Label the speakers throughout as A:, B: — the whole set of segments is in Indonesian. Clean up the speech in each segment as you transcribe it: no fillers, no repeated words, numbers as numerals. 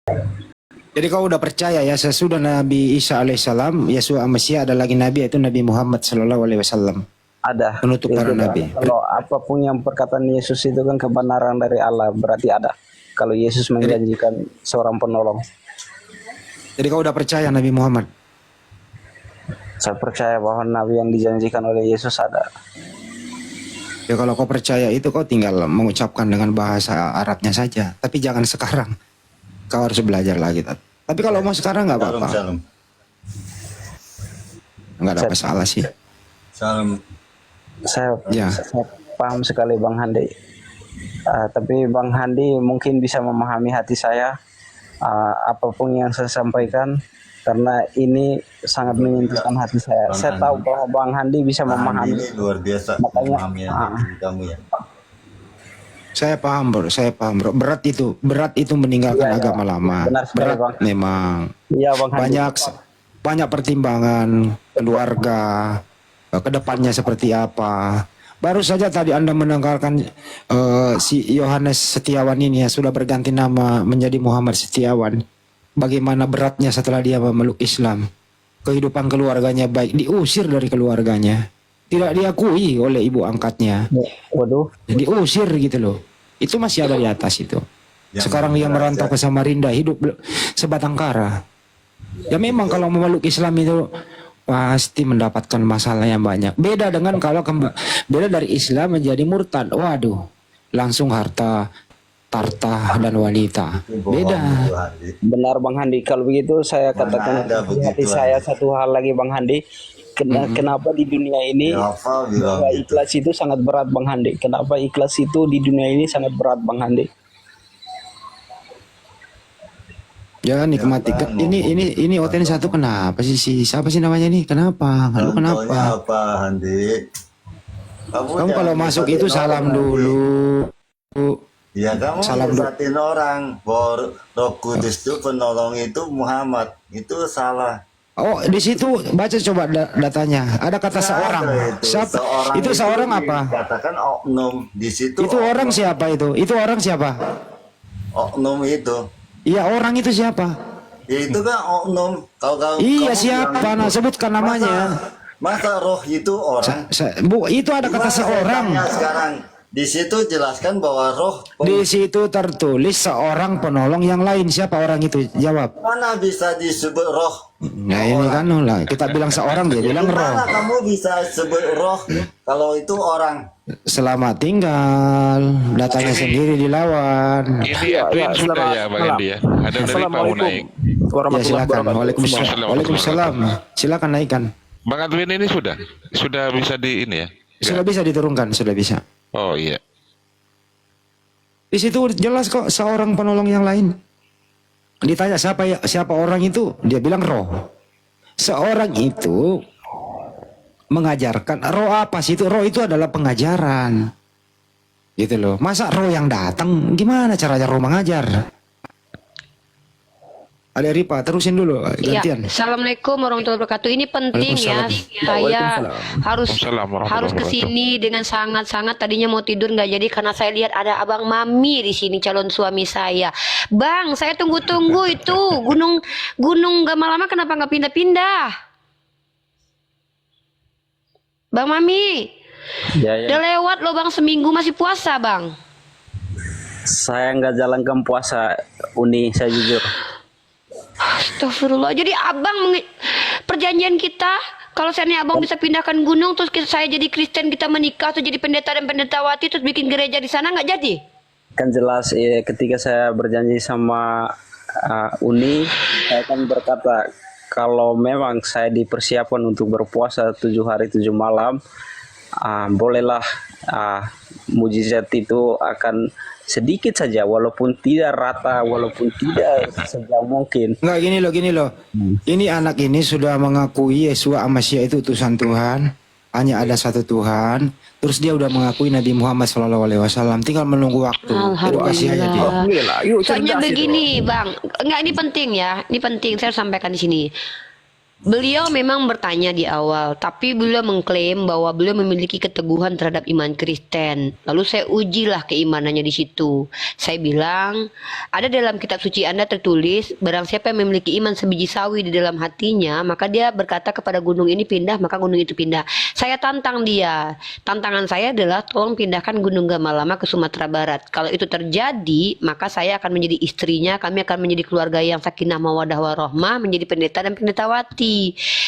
A: Jadi kau udah percaya ya sesudah Nabi Isa alaihissalam, Yesua Mesih ada lagi Nabi yaitu Nabi Muhammad sallallahu alaihi wasallam.
B: Ada.
A: Penutup para nabi.
B: Kalau apapun yang perkataan Yesus itu kan kebenaran dari Allah, berarti ada. Kalau Yesus menjanjikan seorang penolong.
A: Jadi kau udah percaya Nabi Muhammad?
B: Saya percaya bahwa Nabi yang dijanjikan oleh Yesus ada.
A: Ya kalau kau percaya itu kau tinggal mengucapkan dengan bahasa Arabnya saja. Tapi jangan sekarang. Kau harus belajar lagi. Tapi kalau mau sekarang nggak apa-apa. Nggak ada masalah sih.
C: Salam.
B: Saya
A: Ya.
B: paham sekali Bang Handi. Tapi Bang Handi mungkin bisa memahami hati saya. Apapun yang saya sampaikan, karena ini sangat menyentuhkan hati saya. Saya tahu bahwa Bang Handi bisa memahami.
C: Ini luar biasa.
B: Makanya,
C: memahami kamu ya.
A: Saya paham bro, berat itu meninggalkan agama lama.
B: Benar sekali,
A: Berat
B: Bang.
A: memang.
B: Iya Bang Handi.
A: Banyak pertimbangan keluarga, kedepannya seperti apa. Baru saja tadi Anda mendengarkan si Yohanes Setiawan ini ya sudah berganti nama menjadi Muhammad Setiawan. Bagaimana beratnya setelah dia memeluk Islam. Kehidupan keluarganya baik, diusir dari keluarganya. Tidak diakui oleh ibu angkatnya.
B: Waduh.
A: Diusir gitu loh. Itu masih ada di atas itu. Sekarang dia merantau ke Samarinda, hidup sebatang kara. Ya memang kalau memeluk Islam itu pasti mendapatkan masalah yang banyak. Beda dengan kalau beda dari Islam menjadi murtad. Waduh, langsung harta, tarta dan wanita. Beda.
B: Benar Bang Handi. Kalau begitu saya katakan hati saya satu hal lagi Bang Handi. Kenapa di dunia ini ikhlas itu sangat berat Bang Handi? Kenapa ikhlas itu di dunia ini sangat berat Bang Handi?
A: Ya nikmati. Ini OTN satu kenapa sih siapa sih namanya nih? Kenapa? Lalu kenapa?
C: Apa Handi?
A: Kamu kalau masuk itu salam dulu.
C: Ya kamu
A: Salam
C: nyesatin orang bahwa Roh Kudus itu penolong itu Muhammad. Itu salah.
A: Oh, di situ baca coba datanya. Ada kata seorang. Siapa? Itu seorang apa?
C: Katakan oknum di situ.
A: Itu orang siapa itu? Itu orang siapa?
C: Oknum itu.
A: Iya, orang itu siapa?
C: Ya itu kan oknum.
A: Iya, siapa? Nah, sebutkan namanya.
C: Masa roh itu orang?
A: Bu, itu ada kata seorang.
C: Sekarang di situ jelaskan bahwa roh.
A: Di situ tertulis seorang penolong yang lain. Siapa orang itu? Jawab.
C: Mana bisa disebut roh?
A: Nah ini kan lah. Kita bilang seorang, dia bilang roh.
C: Mana kamu bisa sebut roh kalau itu orang?
A: Selamat tinggal. Datanya sendiri dilawan.
D: Ini Edwin sudah ya Bang Andi ya. Ada dari Pak mau naik.
A: Ya silakan. Waalaikumsalam. Silakan naikkan.
D: Bang Edwin ini sudah bisa di ini ya.
A: Sudah bisa diturunkan, sudah bisa.
D: Oh iya.
A: Di situ jelas kok seorang penolong yang lain. Ditanya siapa orang itu, dia bilang roh. Seorang itu mengajarkan. Roh apa sih itu? Roh itu adalah pengajaran. Gitu loh. Masa roh yang datang, gimana caranya roh mengajar? Ada Ripa, terusin dulu gantian.
E: Ya, Assalamualaikum warahmatullahi wabarakatuh. Ini penting ya. Saya harus kesini dengan sangat-sangat. Tadinya mau tidur nggak jadi karena saya lihat ada Abang Mami di sini, calon suami saya. Bang, saya tunggu-tunggu itu gunung Gamalama kenapa nggak pindah-pindah? Bang Mami, udah lewat loh Bang, seminggu masih puasa Bang.
B: Saya nggak jalankan puasa Uni, saya jujur.
E: Astagfirullah. Jadi abang perjanjian kita kalau seandainya abang bisa pindahkan gunung terus saya jadi Kristen, kita menikah atau jadi pendeta dan pendetawati terus bikin gereja di sana, nggak jadi?
B: Kan jelas ketika saya berjanji sama Uni, saya kan berkata kalau memang saya dipersiapkan untuk berpuasa 7 hari 7 malam, bolehlah mujizat itu akan sedikit saja, walaupun tidak rata, walaupun tidak sejauh mungkin.
A: Enggak, gini loh. Ini anak ini sudah mengakui Yesua Mesih itu utusan Tuhan. Hanya ada satu Tuhan. Terus dia udah mengakui Nabi Muhammad SAW. Tinggal menunggu waktu. Edukasi aja dia.
E: Soalnya begini Bang, enggak, ini penting ya. Ini penting, saya harus sampaikan di sini. Beliau memang bertanya di awal, tapi beliau mengklaim bahwa beliau memiliki keteguhan terhadap iman Kristen. Lalu saya ujilah keimanannya di situ. Saya bilang, ada dalam kitab suci Anda tertulis, barang siapa yang memiliki iman sebiji sawi di dalam hatinya, maka dia berkata kepada gunung ini pindah, maka gunung itu pindah. Saya tantang dia. Tantangan saya adalah tolong pindahkan Gunung Gamalama ke Sumatera Barat. Kalau itu terjadi, maka saya akan menjadi istrinya, kami akan menjadi keluarga yang sakinah mawadah warahmah, menjadi pendeta dan pendetawati.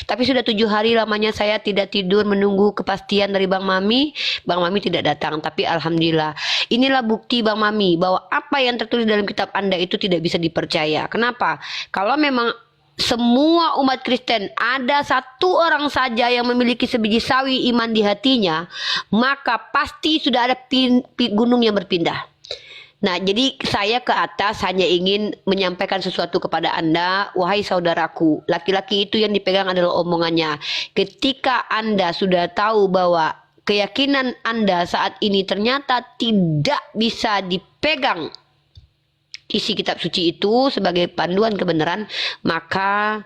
E: Tapi sudah 7 hari lamanya saya tidak tidur menunggu kepastian dari Bang Mami. Bang Mami tidak datang. Tapi alhamdulillah, inilah bukti Bang Mami bahwa apa yang tertulis dalam kitab Anda itu tidak bisa dipercaya. Kenapa? Kalau memang semua umat Kristen ada satu orang saja yang memiliki sebiji sawi iman di hatinya, maka pasti sudah ada gunung yang berpindah. Nah, jadi saya ke atas hanya ingin menyampaikan sesuatu kepada Anda, wahai saudaraku. Laki-laki itu yang dipegang adalah omongannya. Ketika Anda sudah tahu bahwa keyakinan Anda saat ini ternyata tidak bisa dipegang isi kitab suci itu sebagai panduan kebenaran, maka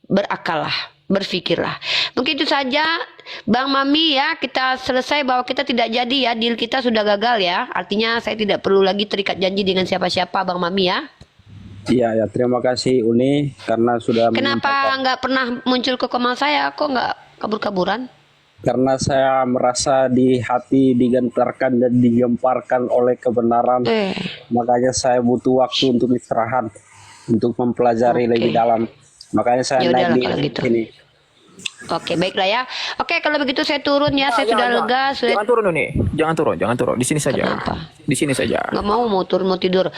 E: berakallah, berfikirlah. Mungkin itu saja Bang Mami ya, kita selesai bahwa kita tidak jadi ya, deal kita sudah gagal ya. Artinya saya tidak perlu lagi terikat janji dengan siapa-siapa Bang Mami ya.
B: Iya ya, terima kasih Uni karena sudah
E: Kenapa nggak pernah muncul ke komal saya? Kok nggak kabur-kaburan?
B: karena saya merasa di hati digentarkan dan digemparkan oleh kebenaran. Makanya saya butuh waktu untuk istirahat, untuk mempelajari lebih dalam. Makanya saya
E: Ya
B: naik
E: udahlah
B: di
E: kalau gitu.
B: sini.
E: Oke, baiklah ya. Oke, kalau begitu saya turun ya. Saya sudah lega. Sudah...
F: Jangan turun nih, jangan turun. Di sini saja.
E: Kenapa?
F: Di sini saja.
E: Nggak mau turun, mau tidur.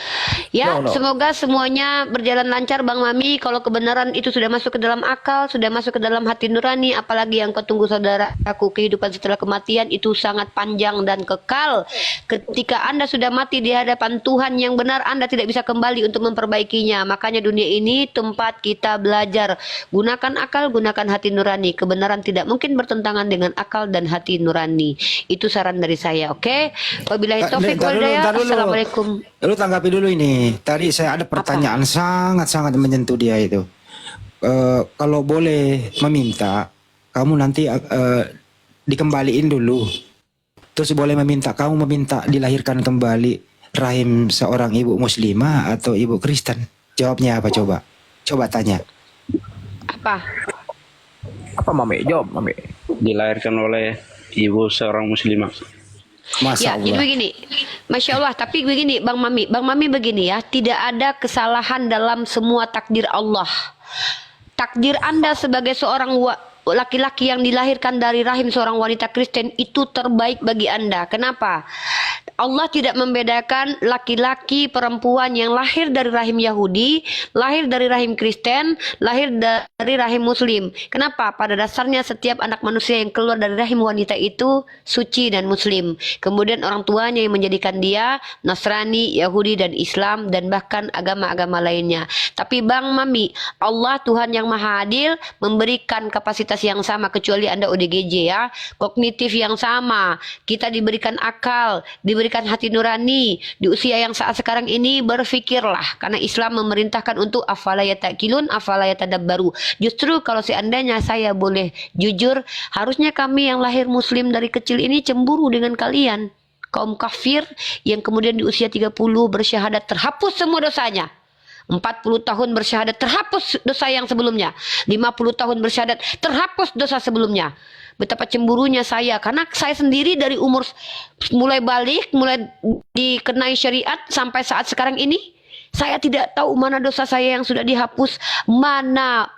E: Ya,
F: No.
E: semoga semuanya berjalan lancar Bang Mami. Kalau kebenaran itu sudah masuk ke dalam akal, sudah masuk ke dalam hati nurani, apalagi yang kau tunggu saudaraku, kehidupan setelah kematian itu sangat panjang dan kekal. Ketika Anda sudah mati di hadapan Tuhan yang benar, Anda tidak bisa kembali untuk memperbaikinya. Makanya dunia ini tempat kita belajar. Gunakan akal, gunakan hati nurani. Kebenaran tidak mungkin bertentangan dengan akal dan hati nurani. Itu saran dari saya, oke? Wabillahi taufik wal hidayah. Assalamualaikum.
A: Lu tanggapi dulu ini. Tadi saya ada pertanyaan sangat-sangat menyentuh dia itu. Kalau boleh meminta, kamu nanti dikembaliin dulu. Terus boleh meminta, kamu meminta dilahirkan kembali rahim seorang ibu muslimah atau ibu Kristen. Jawabnya apa coba? Coba tanya.
E: Apa?
F: Apa Mami? Jawab Mami.
B: Dilahirkan oleh ibu seorang muslimah.
A: Masya
E: Ya, jadi
A: Allah.
E: begini, Masya Allah, tapi begini Bang Mami begini ya, tidak ada kesalahan dalam semua takdir Allah. Takdir Anda sebagai seorang laki-laki yang dilahirkan dari rahim seorang wanita Kristen itu terbaik bagi Anda. Kenapa? Allah tidak membedakan laki-laki perempuan yang lahir dari rahim Yahudi, lahir dari rahim Kristen, lahir dari rahim Muslim. Kenapa? Pada dasarnya setiap anak manusia yang keluar dari rahim wanita itu suci dan Muslim. Kemudian orang tuanya yang menjadikan dia Nasrani, Yahudi dan Islam dan bahkan agama-agama lainnya. Tapi Bang Mami, Allah Tuhan yang Maha Adil memberikan kapasitas yang sama kecuali Anda ODGJ ya, kognitif yang sama. Kita diberikan akal, diberikan hati nurani. Di usia yang saat sekarang ini berfikirlah, karena Islam memerintahkan untuk afala yataqilun, afala yatadabbaru. Justru kalau seandainya saya boleh jujur, harusnya kami yang lahir muslim dari kecil ini cemburu dengan kalian kaum kafir yang kemudian di usia 30 bersyahadat terhapus semua dosanya. 40 tahun bersyahadat terhapus dosa yang sebelumnya, 50 tahun bersyahadat terhapus dosa sebelumnya. Betapa cemburunya saya, karena saya sendiri dari umur mulai balik, mulai dikenai syariat sampai saat sekarang ini, saya tidak tahu mana dosa saya yang sudah dihapus, mana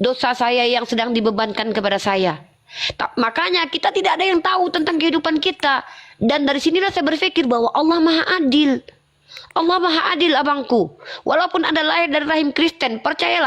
E: dosa saya yang sedang dibebankan kepada saya. Makanya kita tidak ada yang tahu tentang kehidupan kita. Dan dari sinilah saya berpikir bahwa Allah Maha Adil. Allah Maha Adil abangku. Walaupun Anda lahir dari rahim Kristen, percayalah